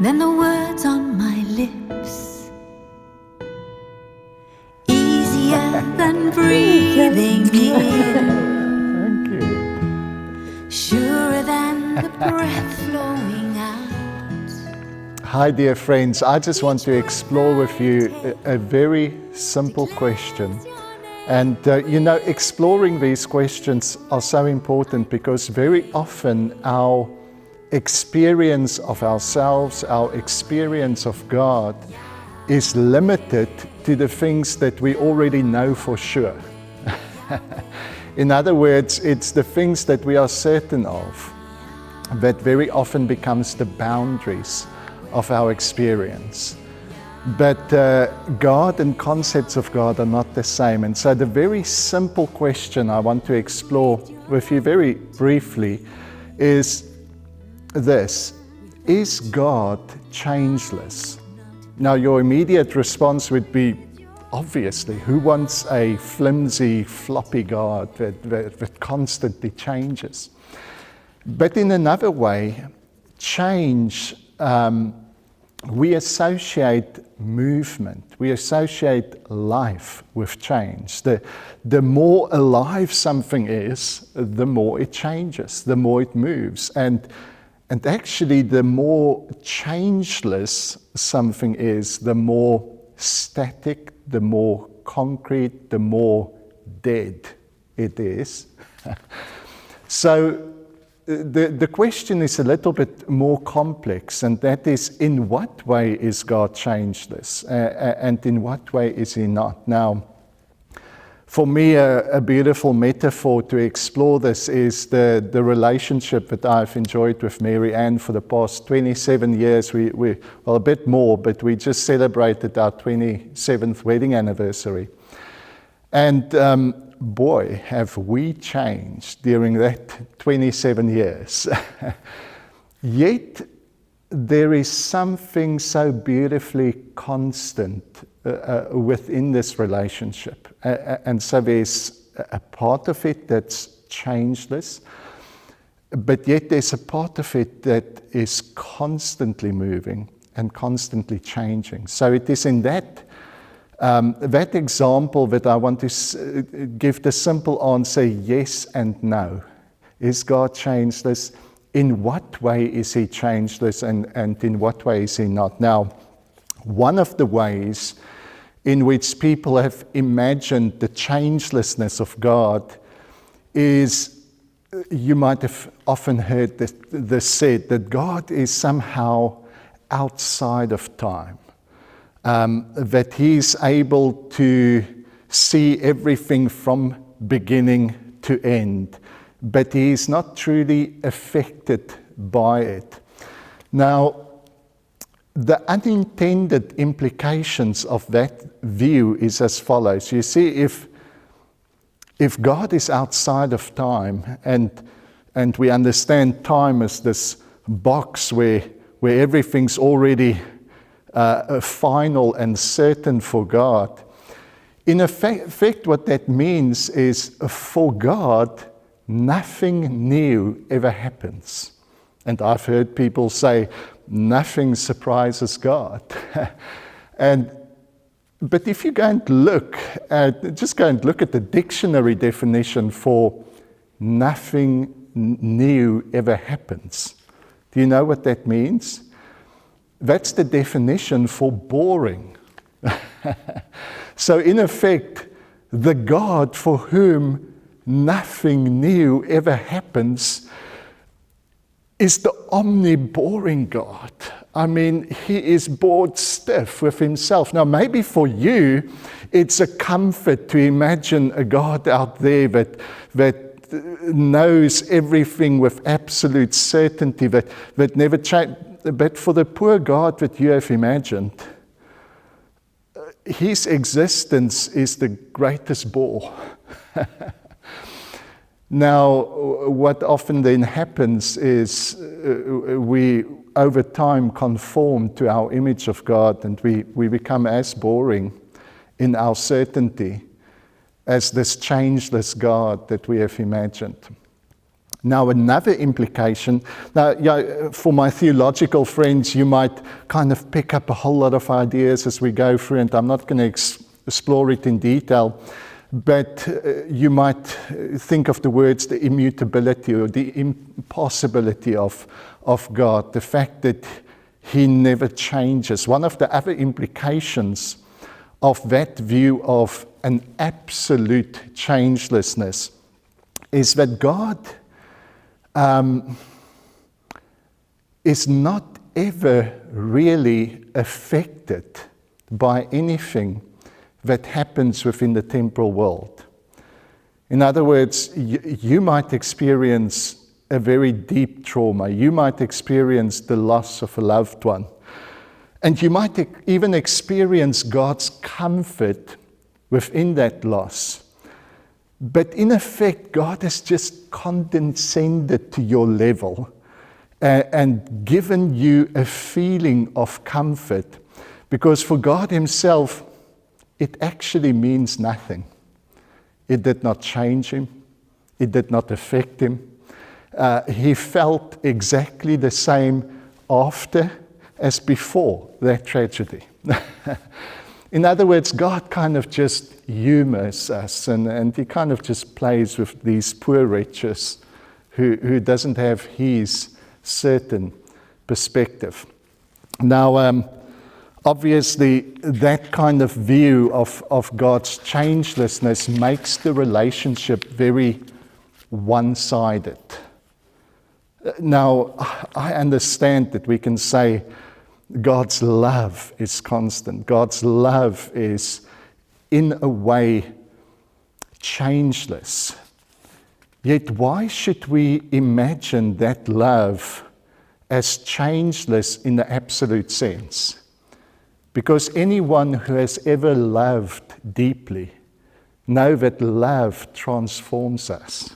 than the words on my lips. Easier than breathing in. Thank you. Surer than the breath flowing out. Hi dear friends, I just want to explore with you a very simple question. And exploring these questions are so important because very often our experience of ourselves, our experience of God is limited to the things that we already know for sure. In other words, it's the things that we are certain of that very often becomes the boundaries of our experience. But God and concepts of God are not the same. And so the very simple question I want to explore with you very briefly is this: is God changeless? Now your immediate response would be, obviously, who wants a flimsy, floppy God that constantly changes? But in another way, change, we associate movement, we associate life with change. The more alive something is, the more it changes, the more it moves. And actually, the more changeless something is, the more static, the more concrete, the more dead it is. So the question is a little bit more complex, and that is, in what way is God changeless, and in what way is He not? Now, for me, a beautiful metaphor to explore this is the relationship that I've enjoyed with Mary Ann for the past 27 years. Well, a bit more, but we just celebrated our 27th wedding anniversary. And boy, have we changed during that 27 years. Yet, there is something so beautifully constant within this relationship. And so there's a part of it that's changeless, but yet there's a part of it that is constantly moving and constantly changing. So it is in that example that I want to give the simple answer, yes and no. Is God changeless? In what way is He changeless, and in what way is He not? Now, one of the ways in which people have imagined the changelessness of God is, you might have often heard this said, that God is somehow outside of time. That He's able to see everything from beginning to end, but He is not truly affected by it. Now, the unintended implications of that view is as follows. You see, if God is outside of time, and we understand time as this box where everything's already final and certain for God, in effect what that means is, for God, nothing new ever happens. And I've heard people say, nothing surprises God. But if you go and look at the dictionary definition for nothing new ever happens, do you know what that means? That's the definition for boring. So in effect, the God for whom nothing new ever happens is the omni-boring God. I mean, He is bored stiff with Himself. Now, maybe for you, it's a comfort to imagine a God out there that knows everything with absolute certainty, that never changes. But for the poor God that you have imagined, His existence is the greatest bore. Now, what often then happens is we, over time, conform to our image of God, and we become as boring in our certainty as this changeless God that we have imagined. Now, another implication, for my theological friends, you might kind of pick up a whole lot of ideas as we go through, and I'm not going to explore it in detail, but you might think of the words the immutability or the impossibility of God, the fact that He never changes. One of the other implications of that view of an absolute changelessness is that God is not ever really affected by anything that happens within the temporal world. In other words, you might experience a very deep trauma. You might experience the loss of a loved one. And you might even experience God's comfort within that loss. But in effect, God has just condescended to your level and given you a feeling of comfort. Because for God Himself, it actually means nothing. It did not change Him. It did not affect Him. He felt exactly the same after as before that tragedy. In other words, God kind of just humors us and He kind of just plays with these poor wretches who doesn't have His certain perspective. Now, obviously, that kind of view of God's changelessness makes the relationship very one-sided. Now, I understand that we can say God's love is constant. God's love is, in a way, changeless. Yet why should we imagine that love as changeless in the absolute sense? Because anyone who has ever loved deeply knows that love transforms us.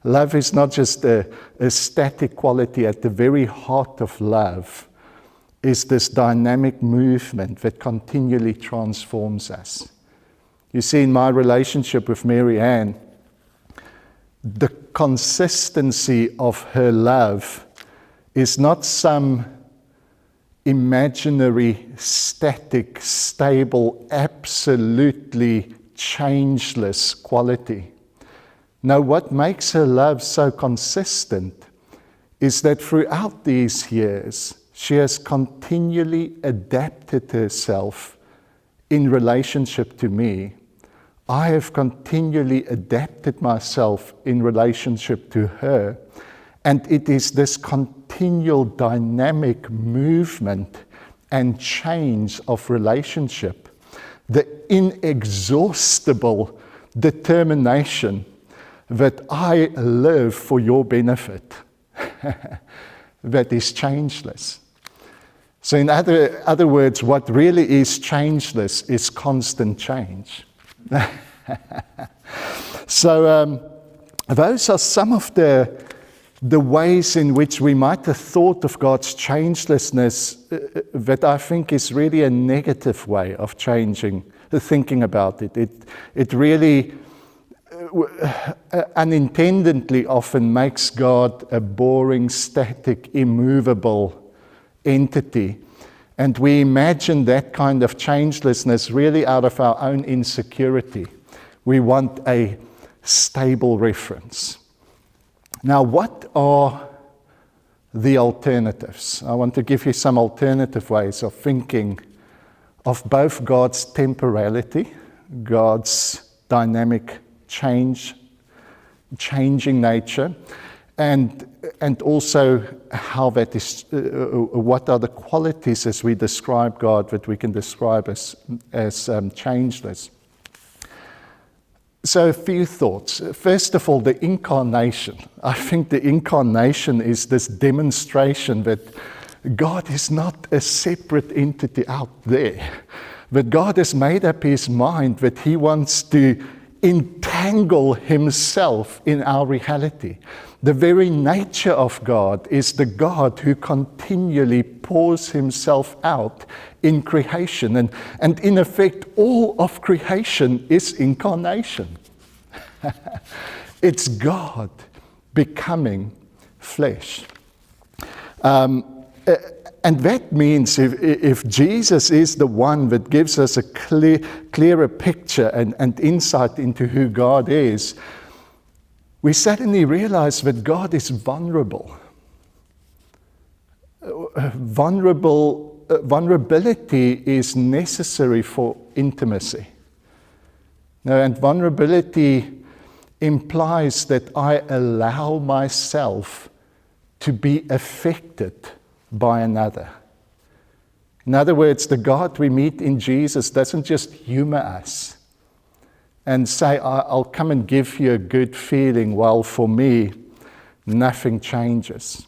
Love is not just a static quality. At the very heart of love is this dynamic movement that continually transforms us. You see, in my relationship with Mary Ann, the consistency of her love is not some imaginary, static, stable, absolutely changeless quality. Now, what makes her love so consistent is that throughout these years, she has continually adapted herself in relationship to me. I have continually adapted myself in relationship to her. And it is this continual dynamic movement and change of relationship, the inexhaustible determination that I live for your benefit, that is changeless. So in other words, what really is changeless is constant change. So those are some of the ways in which we might have thought of God's changelessness that I think is really a negative way of thinking about it. It really unintendedly often makes God a boring, static, immovable entity. And we imagine that kind of changelessness really out of our own insecurity. We want a stable reference. Now, what are the alternatives? I want to give you some alternative ways of thinking of both God's temporality, God's dynamic changing nature, and also how that is, what are the qualities as we describe God that we can describe as changeless. So a few thoughts. First of all, the incarnation. I think the incarnation is this demonstration that God is not a separate entity out there, but God has made up His mind that He wants to entangle Himself in our reality. The very nature of God is the God who continually pours Himself out in creation. And in effect, all of creation is incarnation. It's God becoming flesh. And that means if Jesus is the one that gives us a clearer picture and insight into who God is, we suddenly realize that God is vulnerable. Vulnerability is necessary for intimacy. Now, and vulnerability implies that I allow myself to be affected by another. In other words, the God we meet in Jesus doesn't just humor us and say, I'll come and give you a good feeling, while for me, nothing changes.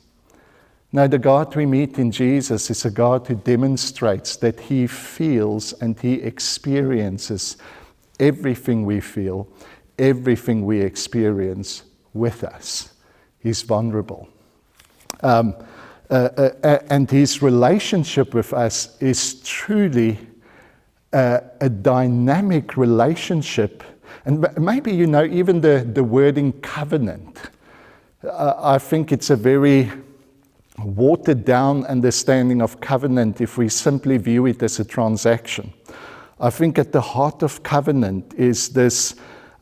No, the God we meet in Jesus is a God who demonstrates that He feels and He experiences everything we feel, everything we experience with us. He's vulnerable. And His relationship with us is truly a dynamic relationship. And maybe, even the wording covenant, I think it's a very watered down understanding of covenant if we simply view it as a transaction. I think at the heart of covenant is this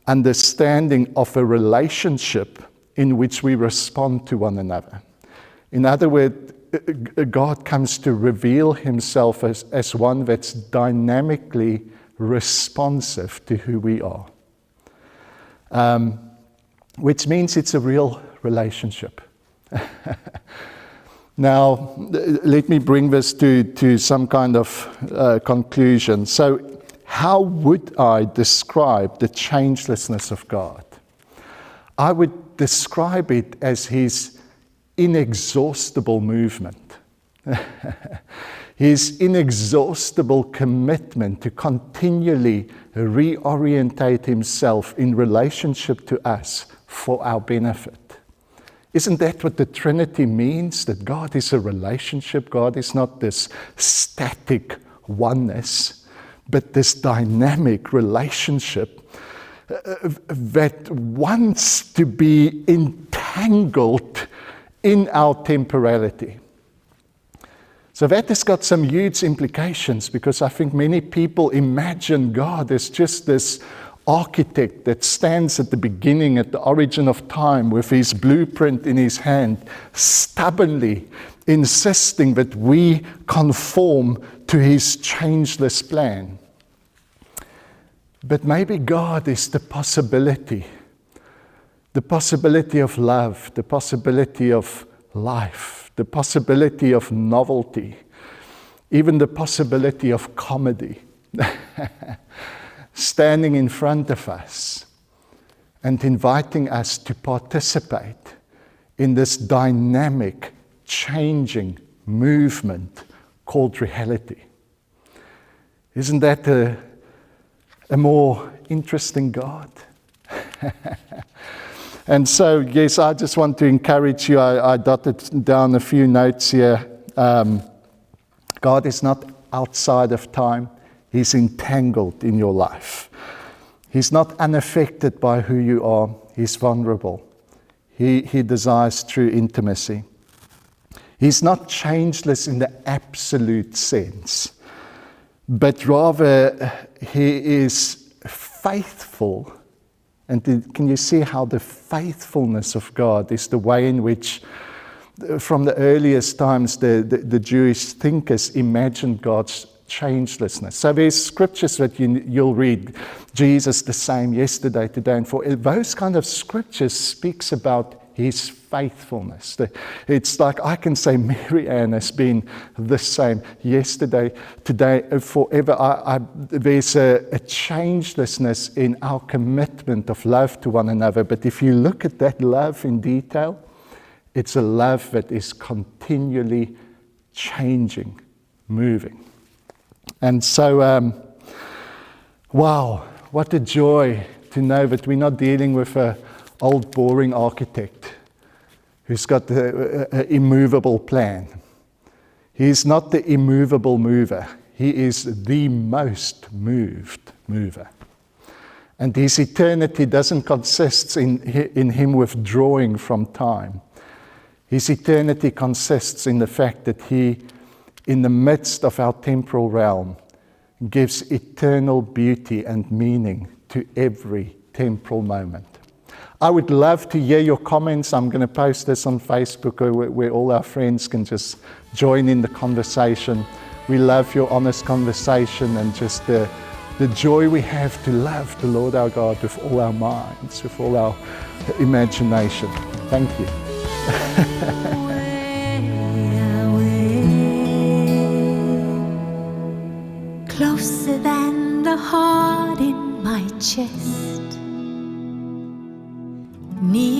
understanding of a relationship in which we respond to one another. In other words, God comes to reveal Himself as one that's dynamically responsive to who we are. Which means it's a real relationship. Now, let me bring this to some kind of conclusion. So, how would I describe the changelessness of God? I would describe it as His inexhaustible movement. His inexhaustible commitment to continually reorientate Himself in relationship to us for our benefit. Isn't that what the Trinity means? That God is a relationship. God is not this static oneness, but this dynamic relationship that wants to be entangled in our temporality. So that has got some huge implications, because I think many people imagine God as just this architect that stands at the beginning, at the origin of time, with his blueprint in his hand, stubbornly insisting that we conform to his changeless plan. But maybe God is the possibility of love, the possibility of life, the possibility of novelty, even the possibility of comedy. Standing in front of us and inviting us to participate in this dynamic, changing movement called reality. Isn't that a more interesting God? And so, yes, I just want to encourage you. I dotted down a few notes here. God is not outside of time. He's entangled in your life. He's not unaffected by who you are. He's vulnerable. He desires true intimacy. He's not changeless in the absolute sense, but rather He is faithful. And can you see how the faithfulness of God is the way in which, from the earliest times, the Jewish thinkers imagined God's changelessness. So there's scriptures that you'll read, Jesus the same yesterday, today, and forever. Those kind of scriptures speaks about His faithfulness. It's like I can say Mary Ann has been the same yesterday, today, forever. There's a changelessness in our commitment of love to one another. But if you look at that love in detail, it's a love that is continually changing, moving. And so, wow, what a joy to know that we're not dealing with an old, boring architect who's got an immovable plan. He's not the immovable mover. He is the most moved mover. And his eternity doesn't consist in him withdrawing from time. His eternity consists in the fact that he, in the midst of our temporal realm, gives eternal beauty and meaning to every temporal moment. I would love to hear your comments. I'm going to post this on Facebook where all our friends can just join in the conversation. We love your honest conversation and just the joy we have to love the Lord our God with all our minds, with all our imagination. Thank you. Closer than the heart in my chest, near